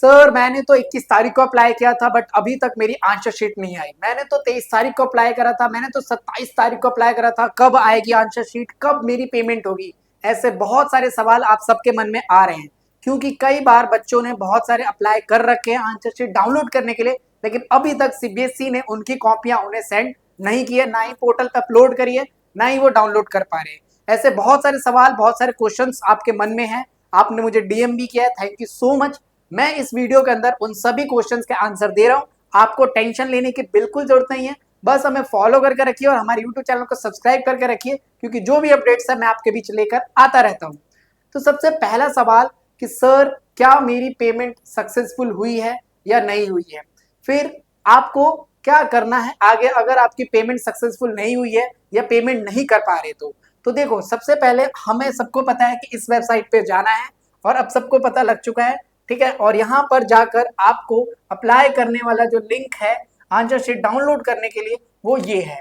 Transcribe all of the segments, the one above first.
Sir मैंने तो 21 तारीख को अप्लाई किया था बट अभी तक मेरी आंसर शीट नहीं आई। मैंने तो 23 तारीख को अप्लाई करा था, मैंने तो 27 तारीख को अप्लाई करा था, कब आएगी आंसर शीट, कब मेरी पेमेंट होगी। ऐसे बहुत सारे सवाल आप सबके मन में आ रहे हैं क्योंकि कई बार बच्चों ने बहुत सारे अप्लाई कर रखे हैं आंसर शीट डाउनलोड करने के लिए, लेकिन अभी तक सीबीएसई ने उनकी कॉपियां उन्हें सेंड नहीं की है, ना ही पोर्टल पर अपलोड करी है, ना ही वो डाउनलोड कर पा रहे हैं। ऐसे बहुत सारे सवाल, बहुत सारे क्वेश्चंस आपके मन में हैं, आपने मुझे डीएम भी किया है, थैंक यू सो मच। मैं इस वीडियो के अंदर उन सभी क्वेश्चंस के आंसर दे रहा हूं, आपको टेंशन लेने की बिल्कुल जरूरत नहीं है, बस हमें फॉलो करके रखिए और हमारे यूट्यूब चैनल को सब्सक्राइब करके रखिए क्योंकि जो भी अपडेट्स है मैं आपके बीच लेकर आता रहता हूं। तो सबसे पहला सवाल कि सर क्या मेरी पेमेंट सक्सेसफुल हुई है या नहीं हुई है, फिर आपको क्या करना है आगे अगर आपकी पेमेंट सक्सेसफुल नहीं हुई है या पेमेंट नहीं कर पा रहे तो देखो, सबसे पहले हमें सबको पता है कि इस वेबसाइट पे जाना है और अब सबको पता लग चुका है, ठीक है। और यहाँ पर जाकर आपको अप्लाई करने वाला जो लिंक है आंसर शीट डाउनलोड करने के लिए वो ये है।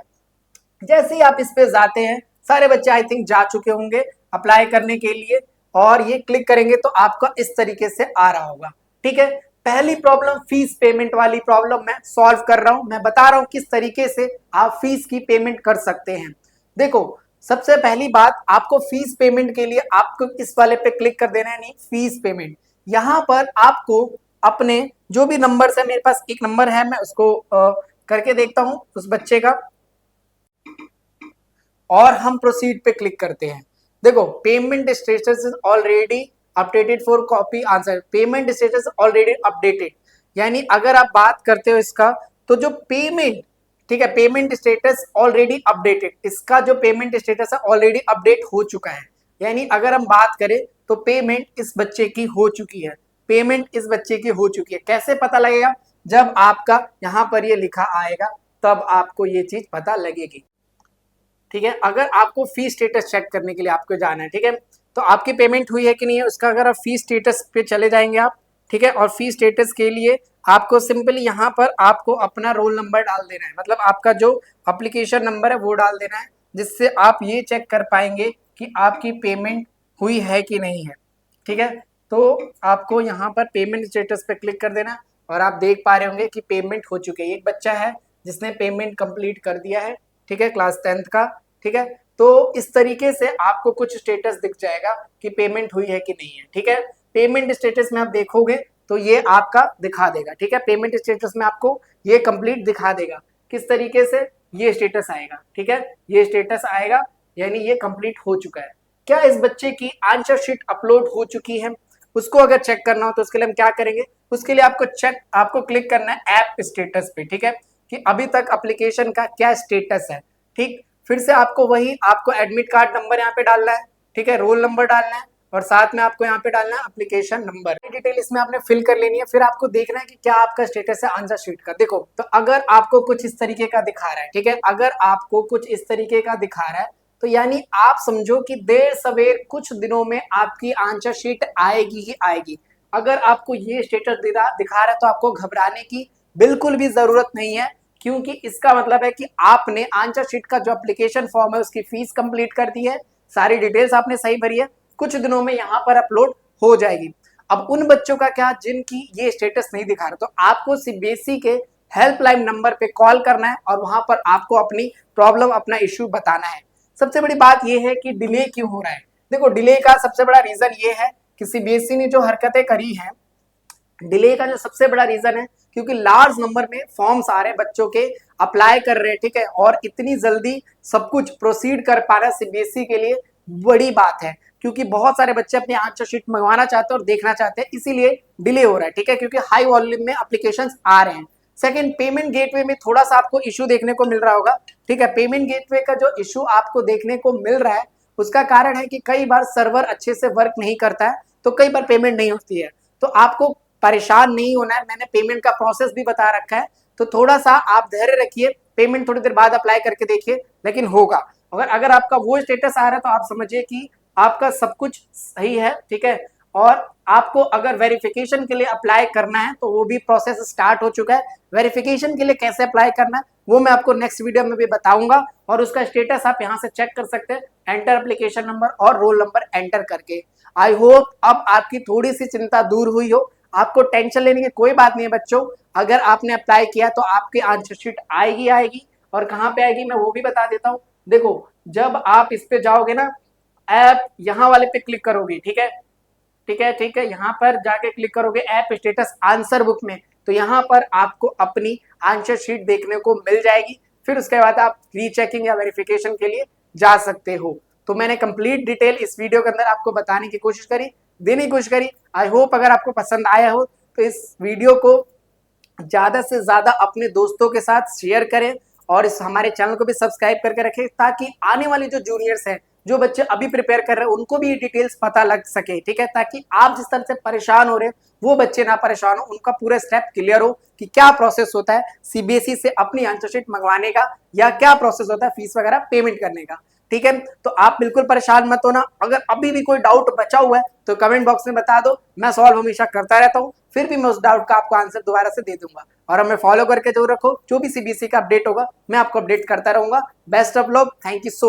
जैसे ही आप इस पे जाते हैं, सारे बच्चे आई थिंक जा चुके होंगे अप्लाई करने के लिए, और ये क्लिक करेंगे तो आपका इस तरीके से आ रहा होगा, ठीक है। पहली प्रॉब्लम फीस पेमेंट वाली प्रॉब्लम मैं सॉल्व कर रहा हूं, मैं बता रहा हूं किस तरीके से आप फीस की पेमेंट कर सकते हैं। देखो, सबसे पहली बात, आपको फीस पेमेंट के लिए आपको इस वाले पे क्लिक कर देना है, नहीं फीस पेमेंट। यहाँ पर आपको अपने जो भी नंबर है, मेरे पास एक नंबर है, मैं उसको करके देखता हूँ उस बच्चे का, और हम प्रोसीड पे क्लिक करते हैं। देखो, payment status is already updated for copy answer, payment status already updated, यानी अगर आप बात करते हो इसका तो जो पेमेंट, ठीक है, पेमेंट स्टेटस ऑलरेडी अपडेटेड, इसका जो पेमेंट स्टेटस है ऑलरेडी अपडेट हो चुका है। यानी अगर हम बात करें तो पेमेंट इस बच्चे की हो चुकी है, पेमेंट इस बच्चे की हो चुकी है। कैसे पता लगेगा? जब आपका यहाँ पर ये लिखा आएगा तब आपको ये चीज पता लगेगी, ठीक है। अगर आपको फी स्टेटस चेक करने के लिए आपको जाना है, ठीक है, तो आपकी पेमेंट हुई है कि नहीं है उसका अगर आप फी स्टेटस पे चले जाएंगे आप, ठीक है, और फी स्टेटस के लिए आपको सिंपली यहाँ पर आपको अपना रोल नंबर डाल देना है, मतलब आपका जो एप्लीकेशन नंबर है वो डाल देना है, जिससे आप ये चेक कर पाएंगे कि आपकी पेमेंट हुई है कि नहीं है, ठीक है। तो आपको यहाँ पर पेमेंट स्टेटस पे क्लिक कर देना और आप देख पा रहे होंगे कि पेमेंट हो चुकी है। एक बच्चा है जिसने पेमेंट कंप्लीट कर दिया है, ठीक है, क्लास 10th का, ठीक है। तो इस तरीके से आपको कुछ स्टेटस दिख जाएगा कि पेमेंट हुई है कि नहीं है, ठीक है। पेमेंट स्टेटस में आप देखोगे तो ये आपका दिखा देगा, ठीक है, पेमेंट स्टेटस में आपको ये कंप्लीट दिखा देगा। किस तरीके से? ये स्टेटस आएगा, ठीक है, ये स्टेटस आएगा, यानी ये कंप्लीट हो चुका है। क्या इस बच्चे की आंसर शीट अपलोड हो चुकी है? उसको अगर चेक करना हो तो उसके लिए हम क्या करेंगे, उसके लिए आपको क्लिक करना है ऐप स्टेटस पे, ठीक है, कि अभी तक एप्लीकेशन का क्या स्टेटस है, ठीक। फिर से आपको एडमिट कार्ड नंबर यहाँ पे डालना है, ठीक है, रोल नंबर डालना है और साथ में आपको यहाँ पे डालना है एप्लीकेशन नंबर, डिटेल इसमें आपने फिल कर लेनी है। फिर आपको देखना है कि क्या आपका स्टेटस है आंसर शीट का। देखो, तो अगर आपको कुछ इस तरीके का दिखा रहा है, ठीक है, अगर आपको कुछ इस तरीके का दिखा रहा है तो यानी आप समझो कि देर सवेर कुछ दिनों में आपकी आंसर शीट आएगी ही आएगी। अगर आपको ये स्टेटस दिखा रहा है तो आपको घबराने की बिल्कुल भी जरूरत नहीं है, क्योंकि इसका मतलब है कि आपने आंसर शीट का जो एप्लीकेशन फॉर्म है उसकी फीस कंप्लीट कर दी है, सारी डिटेल्स आपने सही भरी है, कुछ दिनों में यहाँ पर अपलोड हो जाएगी। अब उन बच्चों का क्या जिनकी ये स्टेटस नहीं दिखा रहा, तो आपको सीबीएसई के हेल्पलाइन नंबर पे कॉल करना है और वहां पर आपको अपनी प्रॉब्लम, अपना इश्यू बताना है। सबसे बड़ी बात यह है कि डिले क्यों हो रहा है। देखो, डिले का सबसे बड़ा रीजन ये है कि सीबीएसई ने जो हरकतें करी हैं, डिले का जो सबसे बड़ा रीजन है क्योंकि लार्ज नंबर में फॉर्म्स आ रहे हैं, बच्चों के अप्लाई कर रहे हैं, ठीक है, और इतनी जल्दी सब कुछ प्रोसीड कर पाना सीबीएसई के लिए बड़ी बात है, क्योंकि बहुत सारे बच्चे अपनी आंसर शीट मंगवाना चाहते हैं और देखना चाहते हैं, इसीलिए डिले हो रहा है, ठीक है, क्योंकि हाई वॉल्यूम में एप्लीकेशंस आ रहे हैं। सेकंड, पेमेंट गेटवे में थोड़ा सा आपको इशू देखने को मिल रहा होगा, ठीक है, पेमेंट गेटवे का जो इशू आपको देखने को मिल रहा है उसका कारण है कि कई बार सर्वर अच्छे से वर्क नहीं करता है, तो कई बार पेमेंट नहीं होती है। तो आपको परेशान नहीं होना है, मैंने पेमेंट का प्रोसेस भी बता रखा है, तो थोड़ा सा आप धैर्य रखिए, पेमेंट थोड़ी देर बाद अप्लाई करके देखिए, लेकिन होगा। अगर आपका वो स्टेटस आ रहा है तो आप समझिए कि आपका सब कुछ सही है, ठीक है। और आपको अगर वेरिफिकेशन के लिए अप्लाई करना है तो वो भी प्रोसेस स्टार्ट हो चुका है। वेरिफिकेशन के लिए कैसे अप्लाई करना है वो मैं आपको नेक्स्ट वीडियो में भी बताऊंगा, और उसका स्टेटस आप यहाँ से चेक कर सकते हैं एंटर एप्लीकेशन नंबर और रोल नंबर एंटर करके। आई होप अब आपकी थोड़ी सी चिंता दूर हुई हो, आपको टेंशन लेने की कोई बात नहीं है बच्चों। अगर आपने अप्लाई किया तो आपकी आंसर शीट आएगी आएगी। और कहाँ पे आएगी मैं वो भी बता देता हूँ। देखो जब आप इस पे जाओगे ना, ऐप यहाँ वाले पे क्लिक करोगे, ठीक है, ठीक है, यहाँ पर जाके क्लिक करोगे ऐप स्टेटस आंसर बुक में, तो यहाँ पर आपको अपनी आंसर शीट देखने को मिल जाएगी। फिर उसके बाद आप रीचेकिंग या वेरिफिकेशन के लिए जा सकते हो। तो मैंने कंप्लीट डिटेल इस वीडियो के अंदर आपको बताने की कोशिश करी, देने की कोशिश करी। आई होप अगर आपको पसंद आया हो तो इस वीडियो को ज्यादा से ज्यादा अपने दोस्तों के साथ शेयर करें और इस हमारे चैनल को भी सब्सक्राइब करके रखें, ताकि आने वाले जो जूनियर्स हैं, जो बच्चे अभी प्रिपेयर कर रहे हैं, उनको भी ये डिटेल्स पता लग सके, ठीक है, ताकि आप जिस तरह से परेशान हो रहे हैं वो बच्चे ना परेशान हो, उनका पूरा स्टेप क्लियर हो कि क्या प्रोसेस होता है सीबीएसई से अपनी आंसर शीट मंगवाने का, या क्या प्रोसेस होता है फीस वगैरह पेमेंट करने का। ठीक है, तो आप बिल्कुल परेशान मत होना। अगर अभी भी कोई डाउट बचा हुआ है तो कमेंट बॉक्स में बता दो, मैं सॉल्व हमेशा करता रहता हूँ, फिर भी मैं उस डाउट का आपको आंसर दोबारा से दे दूंगा। और हमें फॉलो करके जरूर रखो, जो भी सीबीएसई का अपडेट होगा मैं आपको अपडेट करता रहूंगा। Best of luck, thank you so